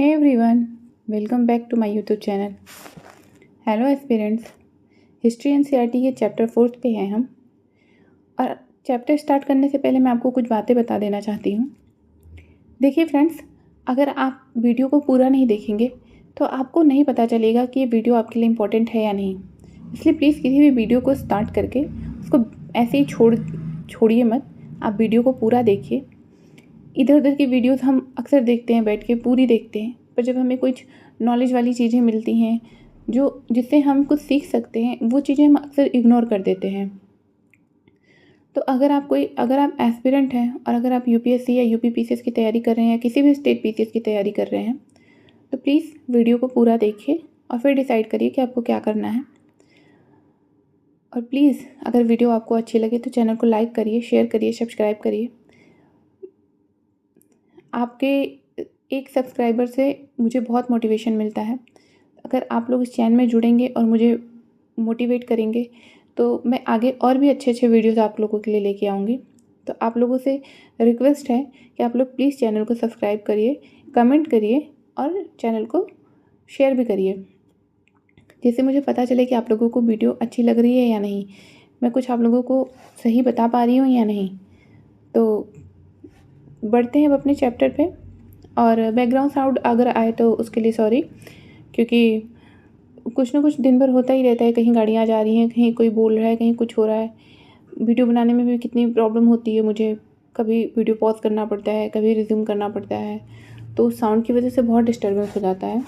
Hey everyone, welcome back to my YouTube channel. Hello aspirants, history NCERT के chapter 4 पे हैं हम। और चैप्टर स्टार्ट करने से पहले मैं आपको कुछ बातें बता देना चाहती हूँ। देखिए फ्रेंड्स, अगर आप वीडियो को पूरा नहीं देखेंगे तो आपको नहीं पता चलेगा कि ये वीडियो आपके लिए इम्पोर्टेंट है या नहीं। इसलिए प्लीज़ किसी भी वीडियो को स्टार्ट करके उसको ऐसे ही छोड़िए मत। आप वीडियो को पूरा देखिए। इधर उधर की वीडियोस हम अक्सर देखते हैं, बैठ के पूरी देखते हैं, पर जब हमें कुछ नॉलेज वाली चीज़ें मिलती हैं जिससे हम कुछ सीख सकते हैं, वो चीज़ें हम अक्सर इग्नोर कर देते हैं। तो अगर आप एस्पिरेंट हैं और अगर आप यूपीएससी या यूपी पीसीएस की तैयारी कर रहे हैं या किसी भी स्टेट पीसीएस की तैयारी कर रहे हैं, तो प्लीज़ वीडियो को पूरा देखिए और फिर डिसाइड करिए कि आपको क्या करना है। और प्लीज़ अगर वीडियो आपको अच्छी लगे तो चैनल को लाइक करिए, शेयर करिए, सब्सक्राइब करिए। आपके एक सब्सक्राइबर से मुझे बहुत मोटिवेशन मिलता है। अगर आप लोग इस चैनल में जुड़ेंगे और मुझे मोटिवेट करेंगे तो मैं आगे और भी अच्छे अच्छे वीडियोस आप लोगों के लिए लेके आऊँगी। तो आप लोगों से रिक्वेस्ट है कि आप लोग प्लीज़ चैनल को सब्सक्राइब करिए, कमेंट करिए और चैनल को शेयर भी करिए, जिससे मुझे पता चले कि आप लोगों को वीडियो अच्छी लग रही है या नहीं, मैं कुछ आप लोगों को सही बता पा रही हूँ या नहीं। तो बढ़ते हैं अब अपने चैप्टर पे। और बैकग्राउंड साउंड अगर आए तो उसके लिए सॉरी, क्योंकि कुछ ना कुछ दिन भर होता ही रहता है। कहीं गाड़ियाँ जा रही हैं, कहीं कोई बोल रहा है, कहीं कुछ हो रहा है। वीडियो बनाने में भी कितनी प्रॉब्लम होती है मुझे, कभी वीडियो पॉज करना पड़ता है, कभी रिज्यूम करना पड़ता है, तो साउंड की वजह से बहुत डिस्टर्बेंस हो जाता है।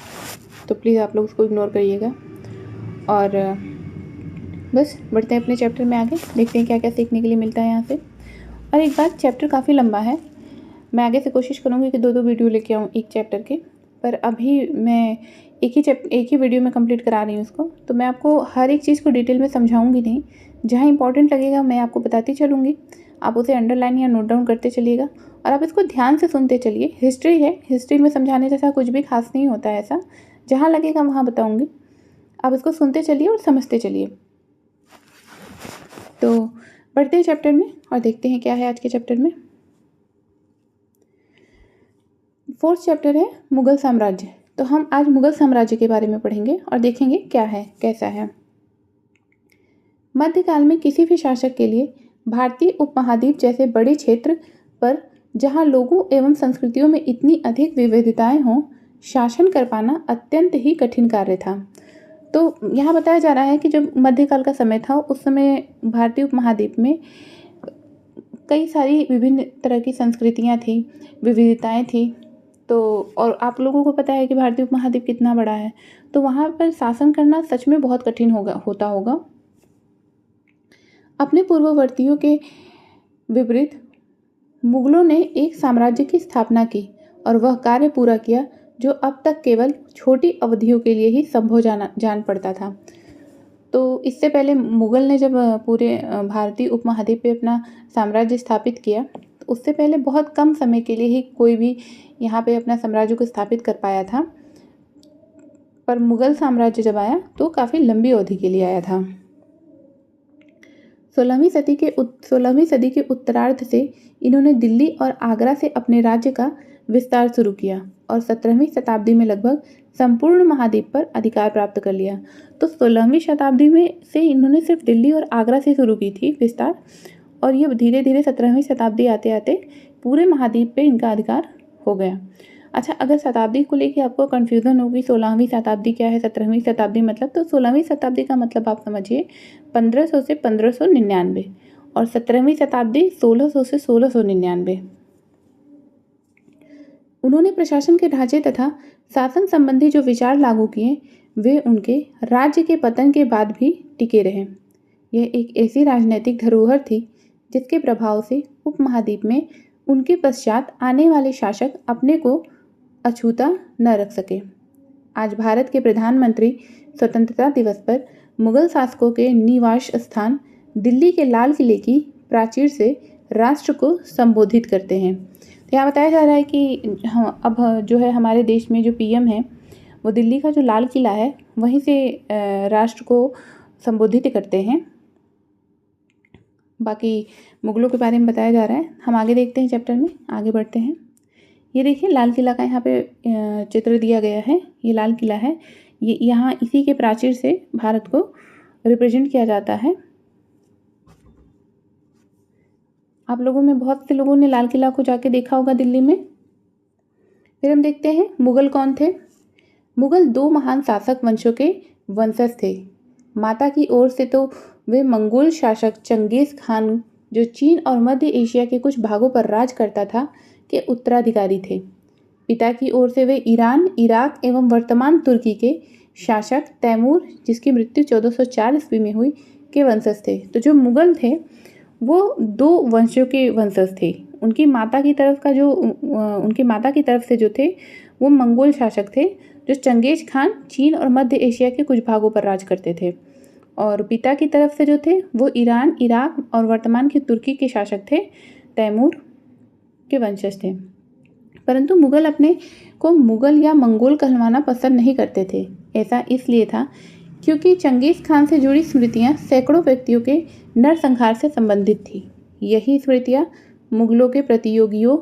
तो प्लीज़ आप लोग उसको इग्नोर करिएगा। और बस बढ़ते हैं अपने चैप्टर में आगे, देखते हैं क्या क्या सीखने के लिए मिलता है यहाँ से। और एक बात, चैप्टर काफ़ी लंबा है। मैं आगे से कोशिश करूँगी कि 2-2 वीडियो लेके आऊँ एक चैप्टर के, पर अभी मैं एक ही वीडियो में कंप्लीट करा रही हूँ उसको। तो मैं आपको हर एक चीज़ को डिटेल में समझाऊँगी नहीं, जहाँ इंपॉर्टेंट लगेगा मैं आपको बताती चलूँगी। आप उसे अंडरलाइन या नोट डाउन करते चलिएगा और आप इसको ध्यान से सुनते चलिए। हिस्ट्री है, हिस्ट्री में समझाने जैसा कुछ भी खास नहीं होता है ऐसा, जहाँ लगेगा वहाँ बताऊँगी। आप इसको सुनते चलिए और समझते चलिए। तो बढ़ते हैं चैप्टर में और देखते हैं क्या है आज के चैप्टर में। 4th चैप्टर है मुगल साम्राज्य। तो हम आज मुगल साम्राज्य के बारे में पढ़ेंगे और देखेंगे क्या है, कैसा है। मध्यकाल में किसी भी शासक के लिए भारतीय उपमहाद्वीप जैसे बड़े क्षेत्र पर, जहां लोगों एवं संस्कृतियों में इतनी अधिक विविधताएं हों, शासन कर पाना अत्यंत ही कठिन कार्य था। तो यहाँ बताया जा रहा है कि जब मध्यकाल का समय था, उस समय भारतीय उपमहाद्वीप में कई सारी विभिन्न तरह की संस्कृतियाँ थी, विविधताएँ थी। तो और आप लोगों को पता है कि भारतीय उपमहाद्वीप कितना बड़ा है, तो वहाँ पर शासन करना सच में बहुत कठिन होता होगा। अपने पूर्ववर्तियों के विपरीत मुगलों ने एक साम्राज्य की स्थापना की और वह कार्य पूरा किया जो अब तक केवल छोटी अवधियों के लिए ही संभव जान पड़ता था। तो इससे पहले मुगल ने जब पूरे भारतीय उपमहाद्वीप पे अपना साम्राज्य स्थापित किया, तो उससे पहले बहुत कम समय के लिए ही कोई भी यहाँ पे अपना साम्राज्य को स्थापित कर पाया था। पर मुगल साम्राज्य जब आया तो काफ़ी लंबी अवधि के लिए आया था। 16वीं सदी के उत्तरार्ध से इन्होंने दिल्ली और आगरा से अपने राज्य का विस्तार शुरू किया और 17वीं शताब्दी में लगभग संपूर्ण महाद्वीप पर अधिकार प्राप्त कर लिया। तो 16वीं शताब्दी में से इन्होंने सिर्फ दिल्ली और आगरा से शुरू की थी विस्तार, और ये धीरे धीरे 17वीं शताब्दी आते आते पूरे महाद्वीप पे इनका अधिकार हो गया। अच्छा, अगर शताब्दी को लेके आपको कन्फ्यूज़न होगी 16वीं शताब्दी क्या है, 17वीं शताब्दी मतलब, तो 16वीं शताब्दी का मतलब आप समझिए 1500 से 1599 और 17वीं शताब्दी 1600 से 1699। उन्होंने प्रशासन के ढांचे तथा शासन संबंधी जो विचार लागू किए, वे उनके राज्य के पतन के बाद भी टिके रहे। यह एक ऐसी राजनैतिक धरोहर थी जिसके प्रभाव से उपमहाद्वीप में उनके पश्चात आने वाले शासक अपने को अछूता न रख सके। आज भारत के प्रधानमंत्री स्वतंत्रता दिवस पर मुगल शासकों के निवास स्थान दिल्ली के लाल किले की प्राचीर से राष्ट्र को संबोधित करते हैं। तो यहाँ बताया जा रहा है कि अब जो है हमारे देश में जो पीएम है वो दिल्ली का जो लाल किला है वहीं से राष्ट्र को संबोधित करते हैं। बाकी मुगलों के बारे में बताया जा रहा है। हम आगे देखते हैं, चैप्टर में आगे बढ़ते हैं। ये देखिए लाल किला का यहाँ पे चित्र दिया गया है। ये लाल किला है। ये यहाँ इसी के प्राचीर से भारत को रिप्रेजेंट किया जाता है। आप लोगों में बहुत से लोगों ने लाल किला को जाके देखा होगा दिल्ली में। फिर हम देखते हैं मुगल कौन थे। मुगल 2 महान शासक वंशों के वंशज थे। माता की ओर से तो वे मंगोल शासक चंगेज खान, जो चीन और मध्य एशिया के कुछ भागों पर राज करता था, के उत्तराधिकारी थे। पिता की ओर से वे ईरान, इराक एवं वर्तमान तुर्की के शासक तैमूर, जिसकी मृत्यु 1404 ईस्वी में हुई, के वंशज थे। तो जो मुगल थे वो 2 वंशों के वंशज थे। उनकी माता की तरफ से जो थे वो मंगोल शासक थे, जो चंगेज खान चीन और मध्य एशिया के कुछ भागों पर राज करते थे। और पिता की तरफ से जो थे वो ईरान, इराक और वर्तमान की तुर्की के शासक थे, तैमूर के वंशज थे। परंतु मुगल अपने को मुगल या मंगोल कहलवाना पसंद नहीं करते थे। ऐसा इसलिए था क्योंकि चंगेज खान से जुड़ी स्मृतियां सैकड़ों व्यक्तियों के नरसंहार से संबंधित थी। यही स्मृतियां मुगलों के प्रतियोगियों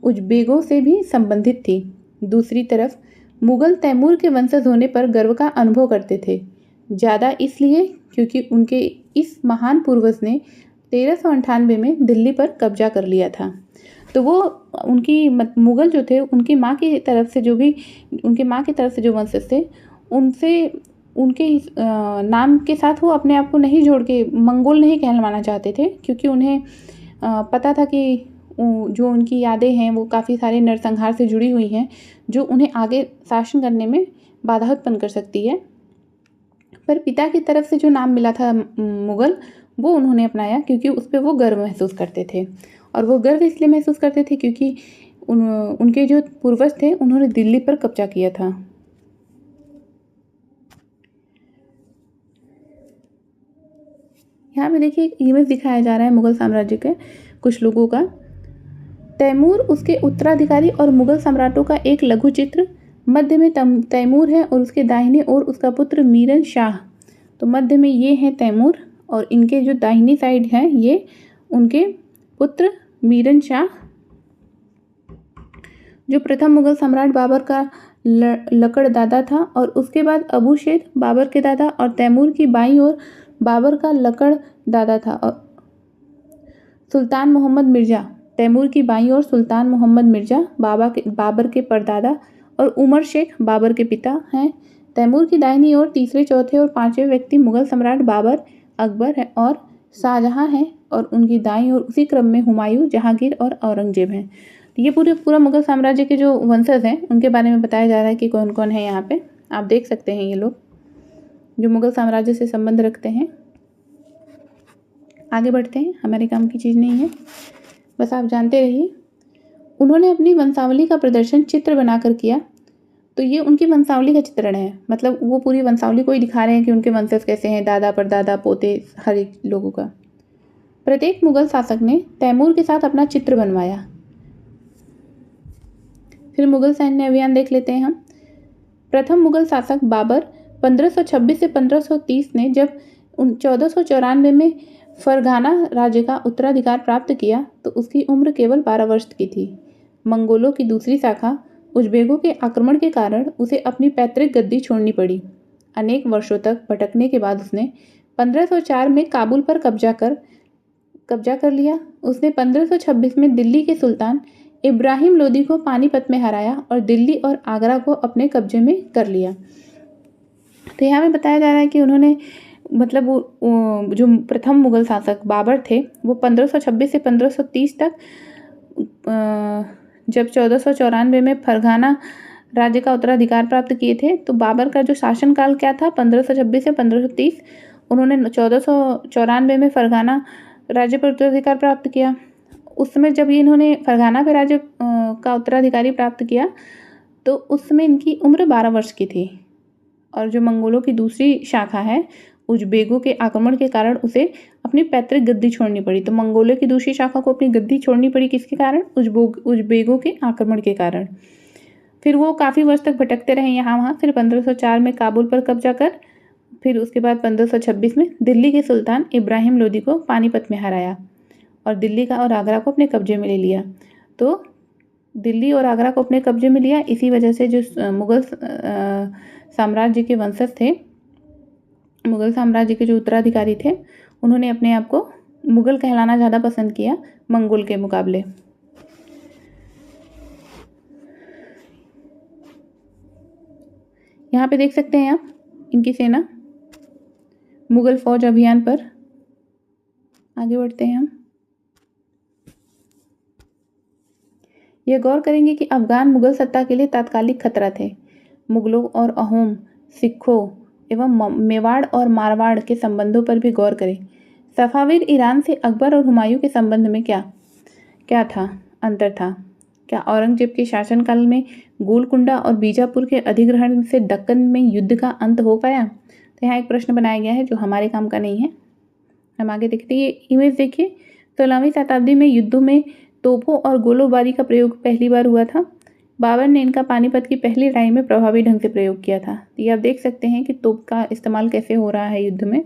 उज़्बेकों से भी संबंधित थी। दूसरी तरफ मुगल तैमूर के वंशज होने पर गर्व का अनुभव करते थे, ज़्यादा इसलिए क्योंकि उनके इस महान पूर्वज ने 1398 में दिल्ली पर कब्जा कर लिया था। तो वो उनकी मुगल जो थे उनकी माँ की तरफ से जो वंशज थे, उनसे उनके नाम के साथ वो अपने आप को नहीं जोड़ के मंगोल नहीं कहलवाना चाहते थे, क्योंकि उन्हें पता था कि जो उनकी यादें हैं वो काफ़ी सारे नरसंहार से जुड़ी हुई हैं, जो उन्हें आगे शासन करने में बाधा उत्पन्न कर सकती है। पर पिता की तरफ से जो नाम मिला था मुगल, वो उन्होंने अपनाया क्योंकि उस पर वो गर्व महसूस करते थे। और वो गर्व इसलिए महसूस करते थे क्योंकि उनके जो पूर्वज थे उन्होंने दिल्ली पर कब्जा किया था। यहाँ पे देखिए एक इमेज दिखाया जा रहा है मुगल साम्राज्य के कुछ लोगों का। तैमूर, उसके उत्तराधिकारी और मुगल सम्राटों का एक लघु चित्र। मध्य में तैमूर है और उसके दाहिने ओर उसका पुत्र मीरन शाह। तो मध्य में ये हैं तैमूर और इनके जो दाहिनी साइड हैं ये उनके पुत्र मीरन शाह, जो प्रथम मुगल सम्राट बाबर का लकड़ दादा था। और उसके बाद अबू शेर बाबर के दादा और तैमूर की बाईं ओर बाबर का लकड़ दादा था। और सुल्तान मोहम्मद मिर्ज़ा, तैमूर की बाईं ओर सुल्तान मोहम्मद मिर्ज़ा बाबर के परदादा और उमर शेख बाबर के पिता हैं। तैमूर की दाहिनी ओर तीसरे, चौथे और पाँचवें व्यक्ति मुगल सम्राट बाबर, अकबर है और शाहजहाँ हैं। और उनकी दाईं ओर उसी क्रम में हुमायूं, जहांगीर और औरंगजेब हैं। तो ये पूरा मुगल साम्राज्य के जो वंशज हैं उनके बारे में बताया जा रहा है कि कौन कौन है यहाँ पे। आप देख सकते हैं ये लोग जो मुगल साम्राज्य से संबंध रखते हैं। आगे बढ़ते हैं, हमारे काम की चीज़ नहीं है, बस आप जानते रहिए। उन्होंने अपनी वंशावली का प्रदर्शन चित्र बनाकर किया। तो ये उनकी वंशावली का चित्रण है, मतलब वो पूरी वंशावली को ही दिखा रहे हैं कि उनके वंशज कैसे हैं, दादा परदादा पोते हर एक लोगों का। प्रत्येक मुगल शासक ने तैमूर के साथ अपना चित्र बनवाया। फिर मुगल सैन्य अभियान देख लेते हैं हम। प्रथम मुगल शासक बाबर 1526 से 1530 ने जब 1494 में फरगाना राज्य का उत्तराधिकार प्राप्त किया तो उसकी उम्र केवल 12 वर्ष की थी। मंगोलों की दूसरी शाखा उज़्बेकों के आक्रमण के कारण उसे अपनी पैतृक गद्दी छोड़नी पड़ी। अनेक वर्षों तक भटकने के बाद उसने 1504 में काबुल पर कब्जा कर लिया। उसने 1526 में दिल्ली के सुल्तान इब्राहिम लोदी को पानीपत में हराया और दिल्ली और आगरा को अपने कब्जे में कर लिया। तो यहाँ में बताया जा रहा है कि उन्होंने मतलब वो जो प्रथम मुगल शासक बाबर थे वो 1526 से 1530 तक जब 1494 में फरगाना राज्य का उत्तराधिकार प्राप्त किए थे, तो बाबर का जो शासनकाल क्या था 1526 से 1530, उन्होंने 1494 में फरगाना राज्य पर उत्तराधिकार प्राप्त किया। उस समय जब इन्होंने फरगाना पे राज्य का उत्तराधिकारी प्राप्त किया तो उस समय इनकी उम्र 12 वर्ष की थी। और जो मंगोलों की दूसरी शाखा है उज़्बेकों के आक्रमण के कारण उसे अपनी पैतृक गद्दी छोड़नी पड़ी। तो मंगोलों की दूसरी शाखा को अपनी गद्दी छोड़नी पड़ी किसके कारण? उज़्बेकों के आक्रमण के कारण। फिर वो काफ़ी वर्ष तक भटकते रहे यहाँ वहाँ। फिर 1504 में काबुल पर कब्जा कर, फिर उसके बाद 1526 में दिल्ली के सुल्तान इब्राहिम लोदी को पानीपत में हराया और दिल्ली का और आगरा को अपने कब्जे में ले लिया। तो दिल्ली और आगरा को अपने कब्जे में लिया। इसी वजह से जो मुग़ल साम्राज्य के वंशज थे, मुग़ल साम्राज्य के जो उत्तराधिकारी थे, उन्होंने अपने आप को मुग़ल कहलाना ज़्यादा पसंद किया मंगोल के मुकाबले। यहाँ पे देख सकते हैं आप इनकी सेना मुग़ल फौज अभियान पर। आगे बढ़ते हैं हम। यह गौर करेंगे कि अफ़गान मुग़ल सत्ता के लिए तात्कालिक खतरा थे। मुग़लों और अहोम, सिखों एवं मेवाड़ और मारवाड़ के संबंधों पर भी गौर करें। सफ़ाविद ईरान से अकबर और हुमायूं के संबंध में क्या अंतर था? क्या औरंगजेब के शासनकाल में गोलकुंडा और बीजापुर के अधिग्रहण से दक्कन में युद्ध का अंत हो पाया? तो यहाँ एक प्रश्न बनाया गया है जो हमारे काम का नहीं है। हम आगे देखते हैं। ये इमेज देखिए। 16वीं शताब्दी में युद्धों में तोपों और गोलीबारी का प्रयोग पहली बार हुआ था। बाबर ने इनका पानीपत की पहली लड़ाई में प्रभावी ढंग से प्रयोग किया था। ये आप देख सकते हैं कि तोप का इस्तेमाल कैसे हो रहा है युद्ध में।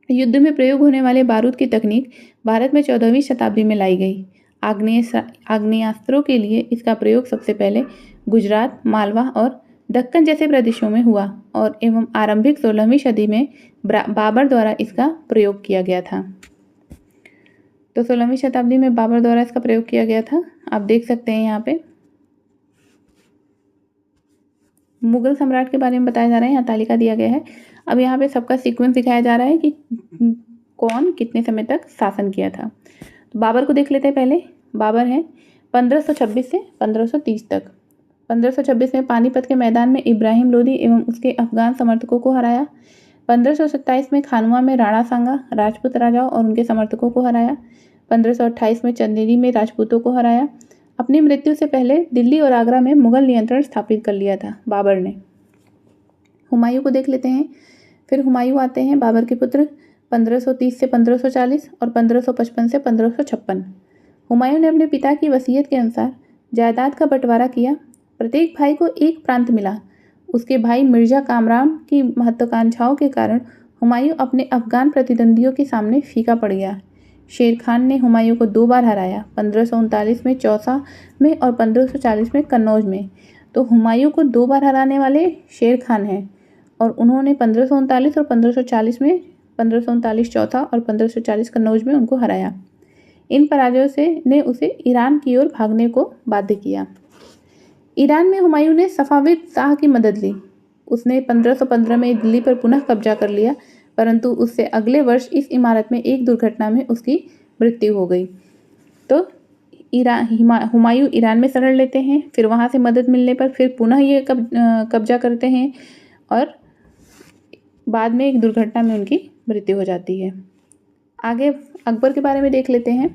युद्ध में प्रयोग होने वाले बारूद की तकनीक भारत में 14वीं शताब्दी में लाई गई। आग्नेयास्त्रों के लिए इसका प्रयोग सबसे पहले गुजरात, मालवा और दक्कन जैसे प्रदेशों में हुआ और एवं आरंभिक 16वीं सदी में बाबर द्वारा इसका प्रयोग किया गया था। तो 16वीं शताब्दी में बाबर द्वारा इसका प्रयोग किया गया था। आप देख सकते हैं यहाँ पे मुगल सम्राट के बारे में बताया जा रहा है। यहाँ तालिका दिया गया है। अब यहाँ पे सबका सीक्वेंस दिखाया जा रहा है कि कौन कितने समय तक शासन किया था। तो बाबर को देख लेते हैं पहले। बाबर है 1526 से 1530 तक। 1526 में पानीपत के मैदान में इब्राहिम लोदी एवं उसके अफगान समर्थकों को हराया। 1527 में खानवा में राणा सांगा राजपूत राजाओं और उनके समर्थकों को हराया। 1528 में चंदेरी में राजपूतों को हराया। अपनी मृत्यु से पहले दिल्ली और आगरा में मुगल नियंत्रण स्थापित कर लिया था बाबर ने। हुमायूं को देख लेते हैं। फिर हुमायूं आते हैं, बाबर के पुत्र, 1530 से 1540 और 1555 से 1556। हुमायूं ने अपने पिता की वसीयत के अनुसार जायदाद का बंटवारा किया। प्रत्येक भाई को एक प्रांत मिला। उसके भाई मिर्जा कामरान की महत्वाकांक्षाओं के कारण हुमायूं अपने अफगान प्रतिद्वंदियों के सामने फीका पड़ गया। शेर खान ने हुमायूं को 2 बार हराया, 1539 में चौसा में और 1540 में कन्नौज में। तो हुमायूं को 2 बार हराने वाले शेर खान हैं और उन्होंने 1539 और 1540 में 1539 चौथा और 1540 कन्नौज में उनको हराया। इन पराजयों ने उसे ईरान की ओर भागने को बाध्य किया। ईरान में हुमायूं ने सफ़ाविद शाह की मदद ली। उसने 1515 में दिल्ली पर पुनः कब्जा कर लिया, परंतु उससे अगले वर्ष इस इमारत में एक दुर्घटना में उसकी मृत्यु हो गई। तो हुमायूं ईरान में शरण लेते हैं, फिर वहाँ से मदद मिलने पर फिर पुनः ये कब्जा करते हैं और बाद में एक दुर्घटना में उनकी मृत्यु हो जाती है। आगे अकबर के बारे में देख लेते हैं।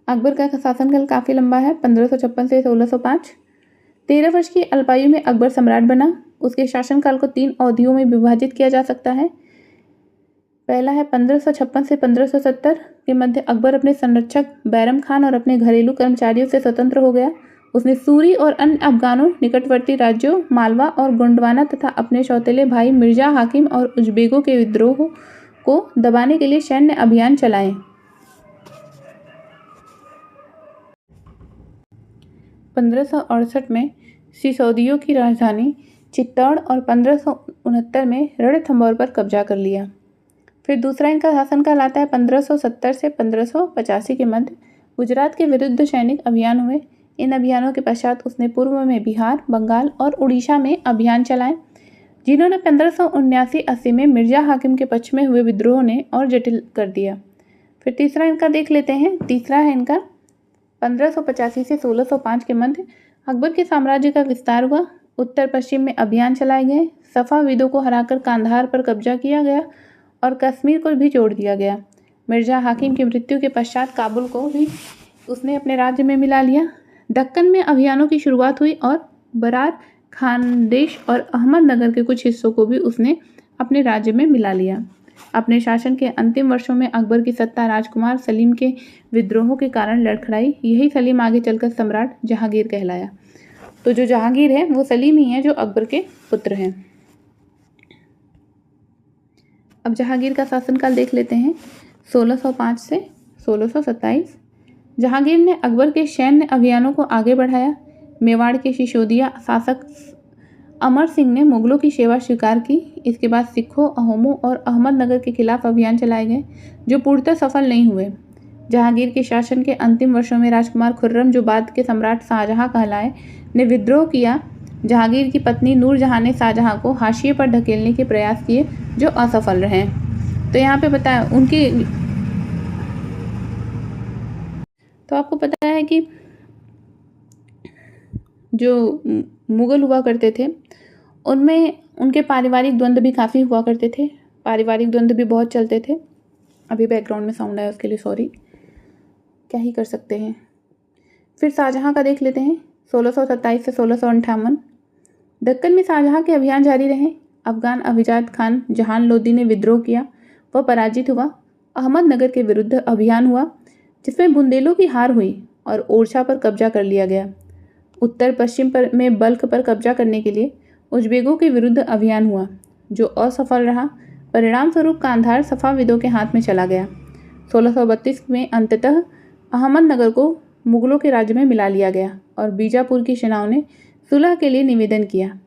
अकबर का शासनकाल काफ़ी लंबा है, 1556 से 1605। 13 वर्ष की अल्पायु में अकबर सम्राट बना। उसके शासनकाल को 3 अवधियों में विभाजित किया जा सकता है। पहला है 1556 से 1570 के मध्य अकबर अपने संरक्षक बैरम खान और अपने घरेलू कर्मचारियों से स्वतंत्र हो गया। उसने सूरी और अन्य अफगानों, निकटवर्ती राज्यों मालवा और गोंडवाना तथा अपने सौतेले भाई मिर्जा हाकिम और उज़्बेकों के विद्रोह को दबाने के लिए सैन्य अभियान चलाए। 1568 में सिसोदियों की राजधानी चित्तौड़ और 1569 में रणथंभौर पर कब्जा कर लिया। फिर दूसरा इनका शासनकाल आता है 1570 से 1585 के मध्य। गुजरात के विरुद्ध सैनिक अभियान हुए। इन अभियानों के पश्चात उसने पूर्व में बिहार, बंगाल और उड़ीसा में अभियान चलाए, जिन्होंने 1579-80 में मिर्जा हाकिम के पक्ष में हुए विद्रोह ने और जटिल कर दिया। फिर तीसरा इनका देख लेते हैं। तीसरा है इनका 1585 से 1605 के मध्य। अकबर के साम्राज्य का विस्तार हुआ। उत्तर पश्चिम में अभियान चलाए गए। सफ़ाविदों को हराकर कांधार पर कब्जा किया गया और कश्मीर को भी जोड़ दिया गया। मिर्जा हाकिम की मृत्यु के पश्चात काबुल को भी उसने अपने राज्य में मिला लिया। दक्कन में अभियानों की शुरुआत हुई और बरार, खानदेश और अहमदनगर के कुछ हिस्सों को भी उसने अपने राज्य में मिला लिया। अपने शासन के अंतिम वर्षों में अकबर की सत्ता राजकुमार सलीम के विद्रोहों के कारण लड़खड़ाई। यही सलीम आगे चलकर सम्राट जहांगीर कहलाया। तो जो जहांगीर है वो सलीम ही है जो अकबर के पुत्र हैं। अब जहांगीर का शासनकाल देख लेते हैं 1605 से 1627। जहांगीर ने अकबर के सैन्य अभियानों को आगे बढ़ाया। मेवाड़ के सिसोदिया शासक अमर सिंह ने मुगलों की सेवा स्वीकार की। इसके बाद सिखों, अहोमों और अहमदनगर के खिलाफ अभियान चलाए गए, जो पूर्णतः सफल नहीं हुए। जहांगीर के शासन के अंतिम वर्षों में राजकुमार खुर्रम, जो बाद के सम्राट शाहजहां कहलाए, ने विद्रोह किया। जहांगीर की पत्नी नूरजहां ने शाहजहां को हाशिए पर धकेलने के प्रयास किए, जो असफल रहे। तो यहाँ पे बताया उनकी, तो आपको पता है कि जो मुग़ल हुआ करते थे उनमें उनके पारिवारिक द्वंद्व भी काफ़ी हुआ करते थे। पारिवारिक द्वंद्व भी बहुत चलते थे। अभी बैकग्राउंड में साउंड आया, उसके लिए सॉरी, क्या ही कर सकते हैं। फिर शाहजहां का देख लेते हैं। 1627 से 1658 दक्कन में शाहजहां के अभियान जारी रहे। अफगान अभिजात खान जहान लोदी ने विद्रोह किया, वह पराजित हुआ। अहमदनगर के विरुद्ध अभियान हुआ, जिसमें बुंदेलों की हार हुई और ओरछा पर कब्जा कर लिया गया। उत्तर पश्चिम में बल्ख पर कब्जा करने के लिए उज़्बेकों के विरुद्ध अभियान हुआ, जो असफल रहा। परिणाम स्वरूप कांधार सफ़ाविदों के हाथ में चला गया। 1632 में अंततः अहमदनगर को मुगलों के राज्य में मिला लिया गया और बीजापुर की सेनाओं ने सुलह के लिए निवेदन किया।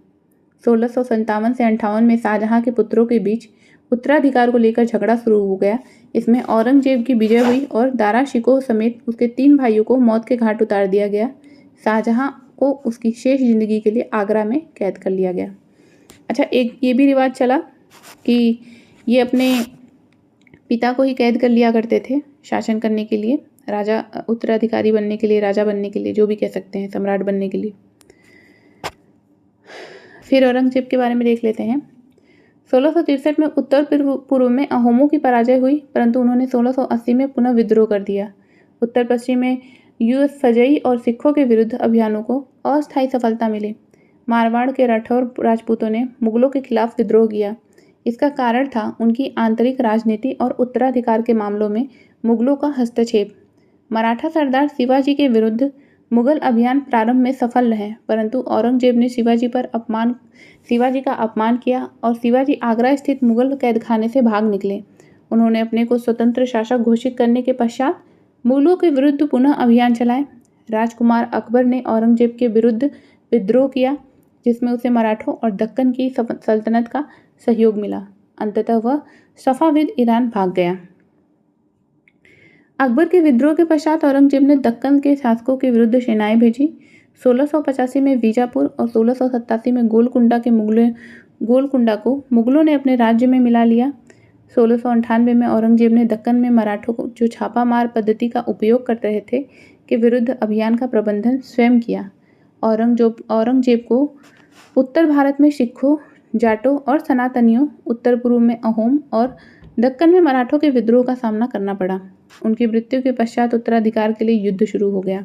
1657 से 58 में शाहजहां के पुत्रों के बीच उत्तराधिकार को लेकर झगड़ा शुरू हो गया। इसमें औरंगजेब की विजय हुई और दारा शिकोह समेत उसके 3 भाइयों को मौत के घाट उतार दिया गया। शाहजहां को उसकी शेष जिंदगी के लिए आगरा में कैद कर लिया गया। अच्छा, एक ये भी रिवाज चला कि ये अपने पिता को ही कैद कर लिया करते थे शासन करने के लिए, राजा, उत्तराधिकारी बनने के लिए, राजा बनने के लिए, जो भी कह सकते हैं, सम्राट बनने के लिए। फिर औरंगजेब के बारे में देख लेते हैं। 1663 में उत्तर पूर्व में अहोमों की पराजय हुई, परंतु उन्होंने 1680 में पुनः विद्रोह कर दिया। उत्तर पश्चिम में यूसुफजई और सिखों के विरुद्ध अभियानों को अस्थायी सफलता मिली। मारवाड़ के राठौर राजपूतों ने मुगलों के खिलाफ विद्रोह किया। इसका कारण था उनकी आंतरिक राजनीति और उत्तराधिकार के मामलों में मुगलों का हस्तक्षेप। मराठा सरदार शिवाजी के विरुद्ध मुगल अभियान प्रारंभ में सफल रहे, परंतु औरंगजेब ने शिवाजी का अपमान किया और शिवाजी आगरा स्थित मुगल कैदखाने से भाग निकले। उन्होंने अपने को स्वतंत्र शासक घोषित करने के पश्चात मुगलों के विरुद्ध पुनः अभियान चलाए। राजकुमार अकबर ने औरंगजेब के विरुद्ध विद्रोह किया, जिसमें उसे मराठों और दक्कन की सल्तनत का सहयोग मिला। अंततः वह सफाविद ईरान भाग गया। अकबर के विद्रोह के पश्चात औरंगजेब ने दक्कन के शासकों के विरुद्ध सेनाएं भेजी। 1685 में बीजापुर और 1687 में गोलकुंडा को मुगलों ने अपने राज्य में मिला लिया। 1698 में औरंगजेब ने दक्कन में मराठों को, जो छापामार पद्धति का उपयोग कर रहे थे, के विरुद्ध अभियान का प्रबंधन स्वयं किया। औरंगजेब को उत्तर भारत में सिखों, जाटों और सनातनियों, उत्तर पूर्व में अहोम और दक्कन में मराठों के विद्रोह का सामना करना पड़ा। उनकी मृत्यु के पश्चात उत्तराधिकार के लिए युद्ध शुरू हो गया।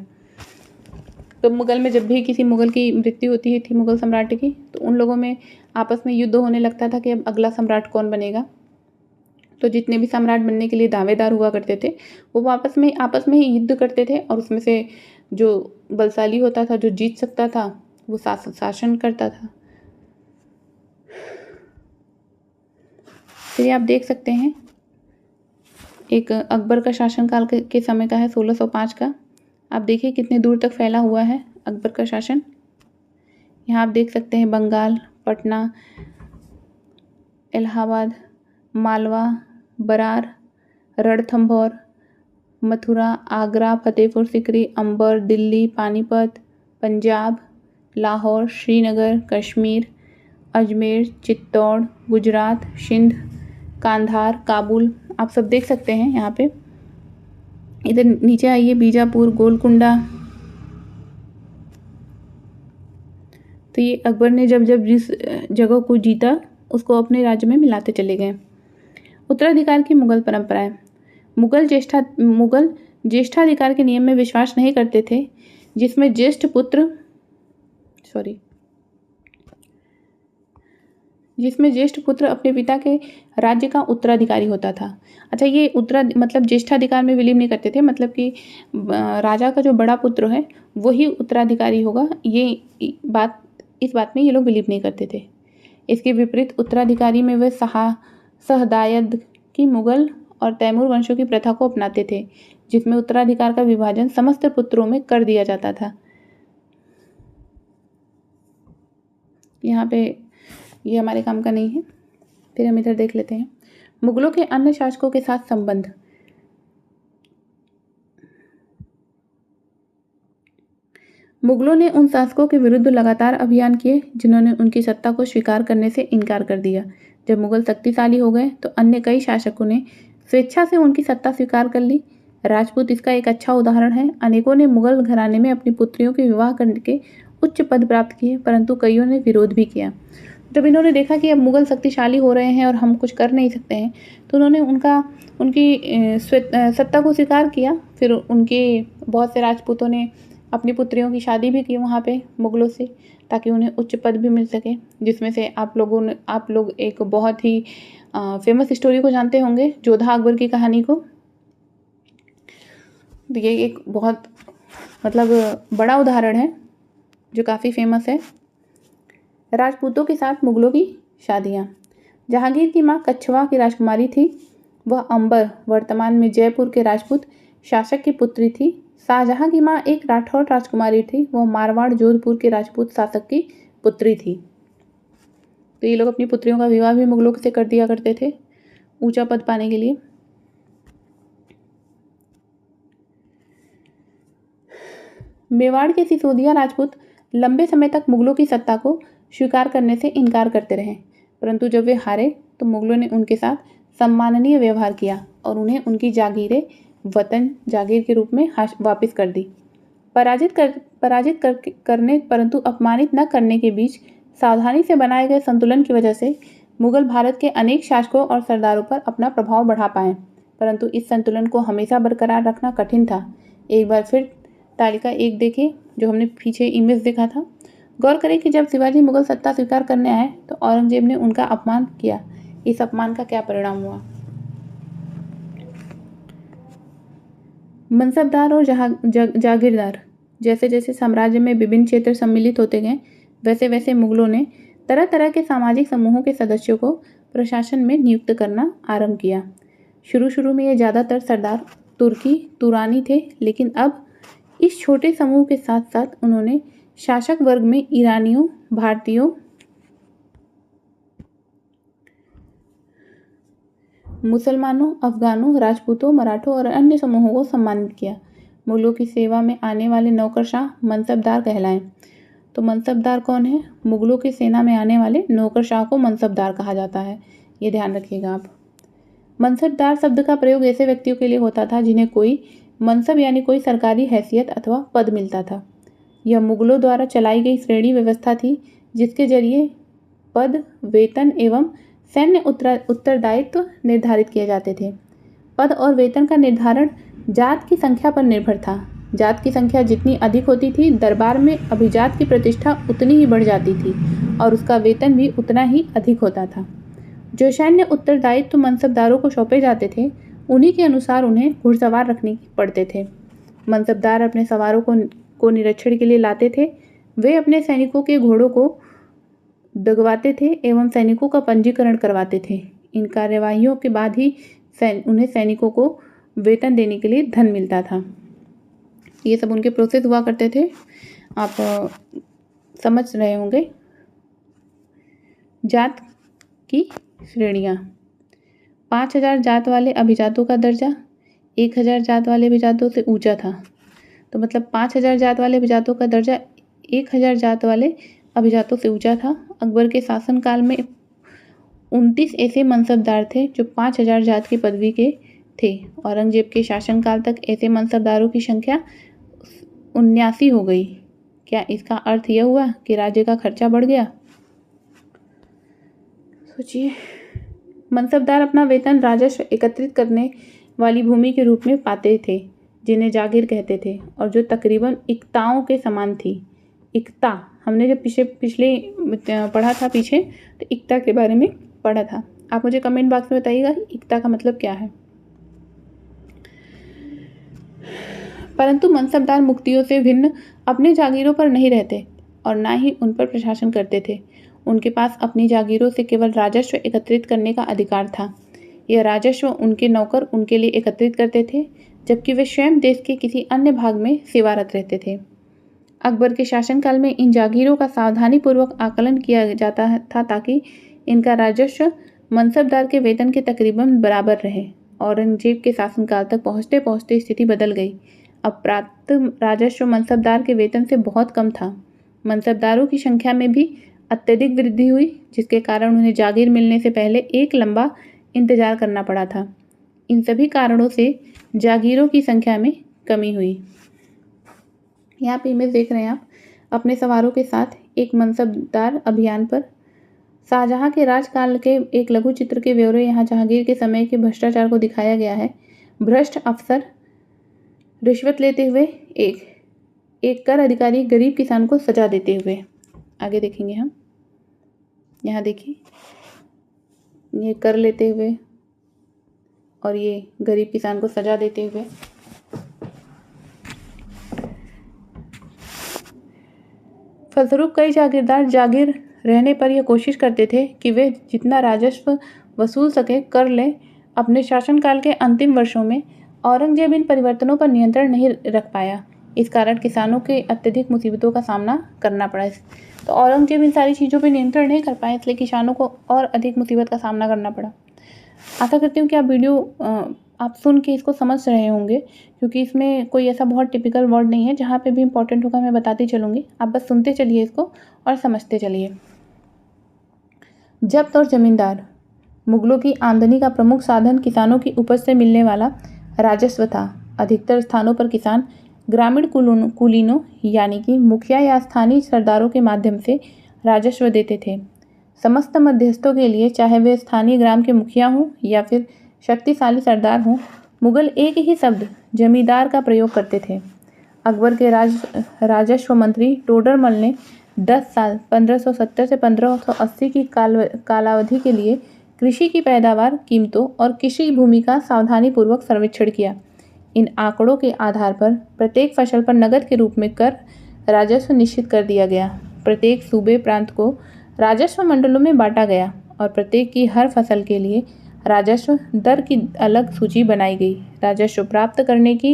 तो मुगल में जब भी किसी मुगल की मृत्यु होती थी, मुगल सम्राट की, तो उन लोगों में आपस में युद्ध होने लगता था कि अब अगला सम्राट कौन बनेगा। तो जितने भी सम्राट बनने के लिए दावेदार हुआ करते थे, वो आपस में ही युद्ध करते थे और उसमें से जो बलशाली होता था, जो जीत सकता था, वो शासन करता था। फिर आप देख सकते हैं एक अकबर का शासनकाल के समय का है, 1605 का। आप देखिए कितने दूर तक फैला हुआ है अकबर का शासन। यहाँ आप देख सकते हैं बंगाल, पटना, इलाहाबाद, मालवा, बरार, रणथंभौर, मथुरा, आगरा, फतेहपुर सीकरी, अंबर, दिल्ली, पानीपत, पंजाब, लाहौर, श्रीनगर, कश्मीर, अजमेर, चित्तौड़, गुजरात, सिंध, कांधार, काबुल, आप सब देख सकते हैं यहाँ पे। इधर नीचे आइए, बीजापुर, गोलकुंडा। तो ये अकबर ने जब जिस जगह को जीता, उसको अपने राज्य में मिलाते चले गए। उत्तराधिकार की मुगल परंपराएं। मुगल ज्येष्ठाधिकार के नियम में विश्वास नहीं करते थे, जिसमें ज्येष्ठ पुत्र अपने पिता के राज्य का उत्तराधिकारी होता था। अच्छा, ये मतलब ज्येष्ठाधिकार में बिलीव नहीं करते थे, मतलब कि राजा का जो बड़ा पुत्र है वही उत्तराधिकारी होगा, इस बात में ये लोग बिलीव नहीं करते थे। इसके विपरीत उत्तराधिकारी में वे सहदायद की मुगल और तैमूर वंशों की प्रथा को अपनाते थे। जिसमें उत्तराधिकार का विभाजन समस्त पुत्रों में कर दिया जाता था। यहाँ पे ये हमारे काम का नहीं है, फिर हम इधर देख लेते हैं। मुगलों के अन्य शासकों के साथ संबंध। मुगलों ने उन शासकों के विरुद्ध लगातार अभियान किए जिन्होंने उनकी सत्ता को स्वीकार करने से इनकार कर दिया। जब मुगल शक्तिशाली हो गए तो अन्य कई शासकों ने स्वेच्छा से उनकी सत्ता स्वीकार कर ली। राजपूत इसका एक अच्छा उदाहरण है। अनेकों ने मुगल घराने में अपनी पुत्रियों के विवाह करके उच्च पद प्राप्त किए, परंतु कईयों ने विरोध भी किया। जब इन्होंने देखा कि अब मुगल शक्तिशाली हो रहे हैं और हम कुछ कर नहीं सकते हैं, तो उन्होंने उनकी सत्ता को स्वीकार किया। फिर उनके बहुत से राजपूतों ने अपनी पुत्रियों की शादी भी की वहाँ पे मुगलों से, ताकि उन्हें उच्च पद भी मिल सके। जिसमें से आप लोग एक बहुत ही फेमस स्टोरी को जानते होंगे, जोधा अकबर की कहानी को। ये एक बहुत बड़ा उदाहरण है जो काफ़ी फेमस है। राजपूतों के साथ मुगलों की शादियाँ। जहांगीर की माँ कछवा की राजकुमारी थी। वह अंबर, वर्तमान में जयपुर के राजपूत शासक की पुत्री थी। शाहजहां की माँ एक राठौर राजकुमारी थी। वह मारवाड़, जोधपुर के राजपूत शासक की पुत्री थी। तो ये लोग अपनी पुत्रियों का विवाह भी मुगलों से कर दिया करते थे ऊंचा पद पाने के लिए। मेवाड़ के सिसोदिया राजपूत लंबे समय तक मुगलों की सत्ता को स्वीकार करने से इनकार करते रहे, परंतु जब वे हारे तो मुगलों ने उनके साथ सम्माननीय व्यवहार किया और उन्हें उनकी जागीरें वतन जागीर के रूप में वापस कर दी। पराजित करने परंतु अपमानित न करने के बीच सावधानी से बनाए गए संतुलन की वजह से मुगल भारत के अनेक शासकों और सरदारों पर अपना प्रभाव बढ़ा पाए, परंतु इस संतुलन को हमेशा बरकरार रखना कठिन था। एक बार फिर तालिका 1 देखें, जो हमने पीछे इमेज देखा था। गौर करें कि जब शिवाजी मुगल सत्ता स्वीकार करने आए तो औरंगजेब ने उनका अपमान किया। इस अपमान का क्या परिणाम हुआ? मनसबदार और जागीरदार। जैसे जैसे साम्राज्य में विभिन्न क्षेत्र सम्मिलित होते गए, वैसे वैसे मुगलों ने तरह तरह के सामाजिक समूहों के सदस्यों को प्रशासन में नियुक्त करना आरंभ किया। शुरू में ये ज़्यादातर सरदार तुरानी थे, लेकिन अब इस छोटे समूह के साथ साथ उन्होंने शासक वर्ग में ईरानियों, भारतीयों, मुसलमानों, अफगानों, राजपूतों, मराठों और अन्य समूहों को सम्मानित किया। मुगलों की सेवा में आने वाले नौकरशाह मनसबदार कहलाए। तो मनसबदार कौन है? मुगलों की सेना में आने वाले नौकरशाह को मनसबदार कहा जाता है। ये ध्यान रखिएगा आप। मनसबदार शब्द का प्रयोग ऐसे व्यक्तियों के लिए होता था जिन्हें कोई मनसब यानी कोई सरकारी हैसियत अथवा पद मिलता था। यह मुगलों द्वारा चलाई गई श्रेणी व्यवस्था थी, जिसके जरिए पद, वेतन एवं सैन्य उत्तरदायित्व निर्धारित किए जाते थे। पद और वेतन का निर्धारण जात की संख्या पर निर्भर था। जात की संख्या जितनी अधिक होती थी, दरबार में अभिजात की प्रतिष्ठा उतनी ही बढ़ जाती थी और उसका वेतन भी उतना ही अधिक होता था। जो सैन्य उत्तरदायित्व मनसबदारों को सौंपे जाते थे, उन्हीं के अनुसार उन्हें घुड़सवार रखने पड़ते थे। मनसबदार अपने सवारों को निरीक्षण के लिए लाते थे। वे अपने सैनिकों के घोड़ों को दगवाते थे एवं सैनिकों का पंजीकरण करवाते थे। इन कार्यवाहियों के बाद ही उन्हें सैनिकों को वेतन देने के लिए धन मिलता था। ये सब उनके प्रोसेस हुआ करते थे, आप समझ रहे होंगे। जात की श्रेणियाँ। 5000 जात वाले अभिजातों का दर्जा 1000 जात वाले अभिजातों से ऊंचा था। तो मतलब 5000 जात वाले अभिजातों का दर्जा 1000 जात वाले अभिजातों से ऊंचा था। अकबर के शासनकाल में 29 ऐसे मनसबदार थे जो 5000 जात की पदवी के थे। औरंगजेब के शासनकाल तक ऐसे मनसबदारों की संख्या 79 हो गई। क्या इसका अर्थ यह हुआ कि राज्य का खर्चा बढ़ गया? सोचिए। मनसबदार अपना वेतन राजस्व एकत्रित करने वाली भूमि के रूप में पाते थे, जिन्हें जागीर कहते थे, और जो तकरीबन इक्ताओं के समान थी। इक्ता हमने जब पिछले पढ़ा था पीछे, तो इक्ता के बारे में पढ़ा था। आप मुझे कमेंट बॉक्स में बताइएगा इक्ता का मतलब क्या है। परंतु मनसबदार मुक्तियों से भिन्न अपने जागीरों पर नहीं रहते और ना ही उन पर प्रशासन करते थे। उनके पास अपनी जागीरों से केवल राजस्व एकत्रित करने का अधिकार था। यह राजस्व उनके नौकर उनके लिए एकत्रित करते थे, जबकि वे स्वयं देश के किसी अन्य भाग में सेवारत रहते थे। अकबर के शासनकाल में इन जागीरों का सावधानीपूर्वक आकलन किया जाता था ताकि इनका राजस्व मनसबदार के वेतन के तकरीबन बराबर रहे। औरंगजेब के शासनकाल तक पहुँचते पहुँचते स्थिति बदल गई। अब प्राप्त राजस्व मनसबदार के वेतन से बहुत कम था। मनसबदारों की संख्या में भी अत्यधिक वृद्धि हुई, जिसके कारण उन्हें जागीर मिलने से पहले एक लंबा इंतजार करना पड़ा था। इन सभी कारणों से जागीरों की संख्या में कमी हुई। यहाँ पे इमेज देख रहे हैं आप अपने सवारों के साथ एक मनसबदार अभियान पर। शाहजहां के राजकाल के एक लघु चित्र के ब्यौरे यहाँ जहांगीर के समय के भ्रष्टाचार को दिखाया गया है। भ्रष्ट अफसर रिश्वत लेते हुए एक कर अधिकारी गरीब किसान को सजा देते हुए। आगे देखेंगे हम। यहाँ देखिए, ये कर लेते हुए और ये गरीब किसान को सजा देते हुए। फलस्वरूप कई जागीरदार जागीर रहने पर यह कोशिश करते थे कि वे जितना राजस्व वसूल सके कर लें। अपने शासनकाल के अंतिम वर्षों में औरंगजेब इन परिवर्तनों पर नियंत्रण नहीं रख पाया। इस कारण किसानों के अत्यधिक मुसीबतों का सामना करना पड़ा। तो औरंगजेब इन सारी चीज़ों पर नियंत्रण नहीं कर पाए, इसलिए किसानों को और अधिक मुसीबत का सामना करना पड़ा। आशा करती हूँ कि आप वीडियो आप सुन के इसको समझ रहे होंगे, क्योंकि इसमें कोई ऐसा बहुत टिपिकल वर्ड नहीं है। जहाँ पे भी इम्पोर्टेंट होगा मैं बताती चलूँगी, आप बस सुनते चलिए इसको और समझते चलिए। जब्त और जमींदार। मुगलों की आमदनी का प्रमुख साधन किसानों की उपज से मिलने वाला राजस्व था। अधिकतर स्थानों पर किसान ग्रामीण कुलीनों यानी कि मुखिया या स्थानीय सरदारों के माध्यम से राजस्व देते थे। समस्त मध्यस्थों के लिए, चाहे वे स्थानीय ग्राम के मुखिया हों या फिर शक्तिशाली सरदार हों, मुगल एक ही शब्द जमींदार का प्रयोग करते थे। अकबर के राजस्व मंत्री टोडरमल ने 10 साल 1570 से 1580 की कालावधि के लिए कृषि की पैदावार, कीमतों और कृषि भूमि का सावधानीपूर्वक सर्वेक्षण किया। इन आंकड़ों के आधार पर प्रत्येक फसल पर नकद के रूप में कर राजस्व निश्चित कर दिया गया। प्रत्येक सूबे प्रांत को राजस्व मंडलों में बांटा गया और प्रत्येक की हर फसल के लिए राजस्व दर की अलग सूची बनाई गई। राजस्व प्राप्त करने की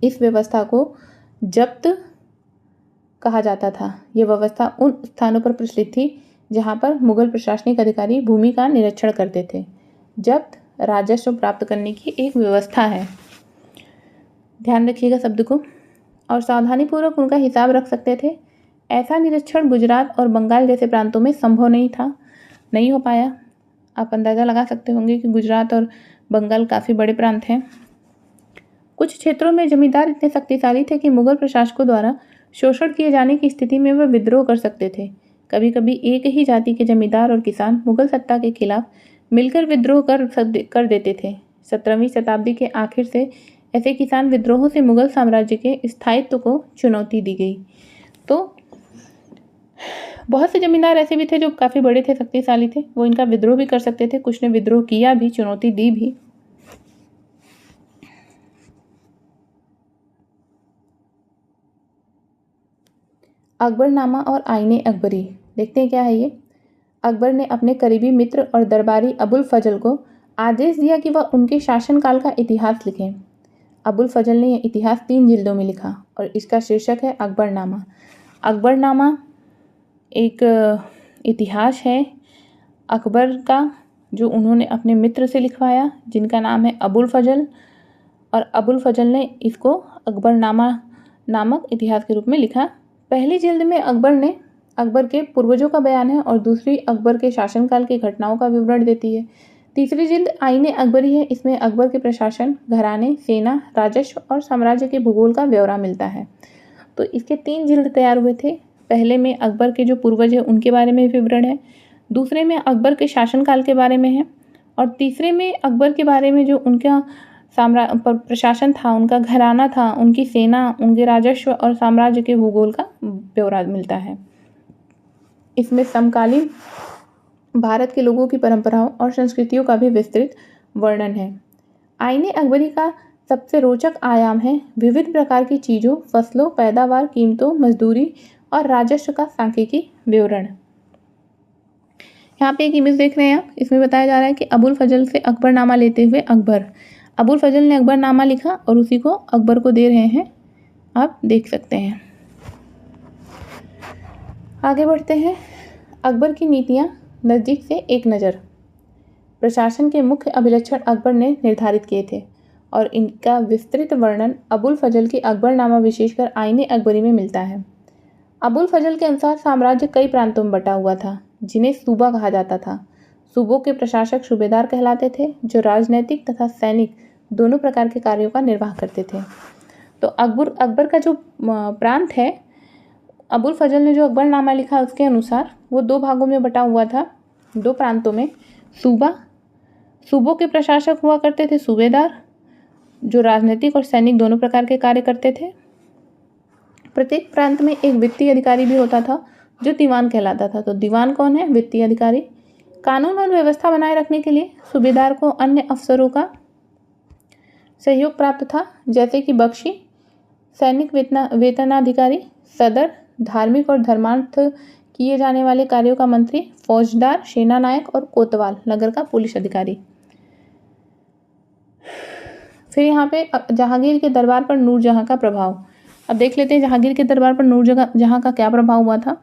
इस व्यवस्था को जब्त कहा जाता था। यह व्यवस्था उन स्थानों पर प्रचलित थी जहां पर मुगल प्रशासनिक अधिकारी भूमि का निरीक्षण करते थे। जब्त राजस्व प्राप्त करने की एक व्यवस्था है। ध्यान रखिएगा शब्द को। और सावधानीपूर्वक उनका हिसाब रख सकते थे। ऐसा निरीक्षण गुजरात और बंगाल जैसे प्रांतों में संभव नहीं हो पाया। आप अंदाज़ा लगा सकते होंगे कि गुजरात और बंगाल काफ़ी बड़े प्रांत हैं। कुछ क्षेत्रों में जमींदार इतने शक्तिशाली थे कि मुगल प्रशासकों द्वारा शोषण किए जाने की स्थिति में वे विद्रोह कर सकते थे। कभी कभी एक ही जाति के जमींदार और किसान मुगल सत्ता के खिलाफ मिलकर विद्रोह कर देते थे। 17वीं शताब्दी के आखिर से ऐसे किसान विद्रोहों से मुगल साम्राज्य के स्थायित्व को चुनौती दी गई। तो बहुत से जमींदार ऐसे भी थे जो काफ़ी बड़े थे, शक्तिशाली थे, वो इनका विद्रोह भी कर सकते थे। कुछ ने विद्रोह किया भी, चुनौती दी भी। अकबरनामा और आईने अकबरी। देखते हैं क्या है ये। अकबर ने अपने करीबी मित्र और दरबारी अबुल फजल को आदेश दिया कि वह उनके शासनकाल का इतिहास लिखें। अबुल फजल ने यह इतिहास 3 जिल्दों में लिखा और इसका शीर्षक है अकबरनामा। अकबरनामा एक इतिहास है अकबर का, जो उन्होंने अपने मित्र से लिखवाया, जिनका नाम है अबुल फजल। और अबुल फजल ने इसको अकबरनामा नामक इतिहास के रूप में लिखा। पहली जिल्द में अकबर के पूर्वजों का बयान है और दूसरी अकबर के शासनकाल की घटनाओं का विवरण देती है। तीसरी जिल्द आईने अकबरी है। इसमें अकबर के प्रशासन, घराने, सेना, राजस्व और साम्राज्य के भूगोल का ब्यौरा मिलता है। तो इसके 3 जिल्द तैयार हुए थे। पहले में अकबर के जो पूर्वज है उनके बारे में विवरण है, दूसरे में अकबर के शासनकाल के बारे में है और तीसरे में अकबर के बारे में जो उनका प्रशासन था, उनका घराना था, उनकी सेना, उनके राजस्व और साम्राज्य के भूगोल का ब्यौरा मिलता है। इसमें समकालीन भारत के लोगों की परंपराओं और संस्कृतियों का भी विस्तृत वर्णन है। आईने अकबरी का सबसे रोचक आयाम है विविध प्रकार की चीज़ों, फसलों, पैदावार, कीमतों, मजदूरी और राजस्व का सांख्यिकी विवरण। यहाँ पे एक इमेज देख रहे हैं आप, इसमें बताया जा रहा है कि अबुल फजल से अकबरनामा लेते हुए अकबर। अबुल फजल ने अकबरनामा लिखा और उसी को अकबर को दे रहे हैं, आप देख सकते हैं। आगे बढ़ते हैं। अकबर की नीतियाँ नज़दीक से एक नज़र। प्रशासन के मुख्य अभिलक्षण अकबर ने निर्धारित किए थे और इनका विस्तृत वर्णन अबुल फजल की अकबरनामा विशेषकर आईने अकबरी में मिलता है। अबुल फजल के अनुसार साम्राज्य कई प्रांतों में बटा हुआ था, जिन्हें सूबा कहा जाता था। सूबों के प्रशासक सूबेदार कहलाते थे, जो राजनैतिक तथा सैनिक दोनों प्रकार के कार्यों का निर्वाह करते थे। तो अकबर का जो प्रांत है, अबुल फजल ने जो अकबरनामा लिखा उसके अनुसार वो 2 भागों में बटा हुआ था, 2 प्रांतों में। सूबों के प्रशासक हुआ करते थे सूबेदार, जो राजनीतिक और सैनिक दोनों प्रकार के कार्य करते थे। प्रत्येक प्रांत में एक वित्तीय अधिकारी भी होता था, जो दीवान कहलाता था। तो दीवान कौन है? वित्तीय अधिकारी। कानून और व्यवस्था बनाए रखने के लिए सूबेदार को अन्य अफसरों का सहयोग प्राप्त था, जैसे कि बख्शी, सैनिक वेतनाधिकारी, सदर, धार्मिक और धर्मार्थ किए जाने वाले कार्यों का मंत्री, फौजदार, सेना नायक और कोतवाल, नगर का पुलिस अधिकारी। फिर यहाँ पे जहांगीर के दरबार पर नूरजहां का प्रभाव। अब देख लेते हैं जहांगीर के दरबार पर नूरजहां का क्या प्रभाव हुआ था।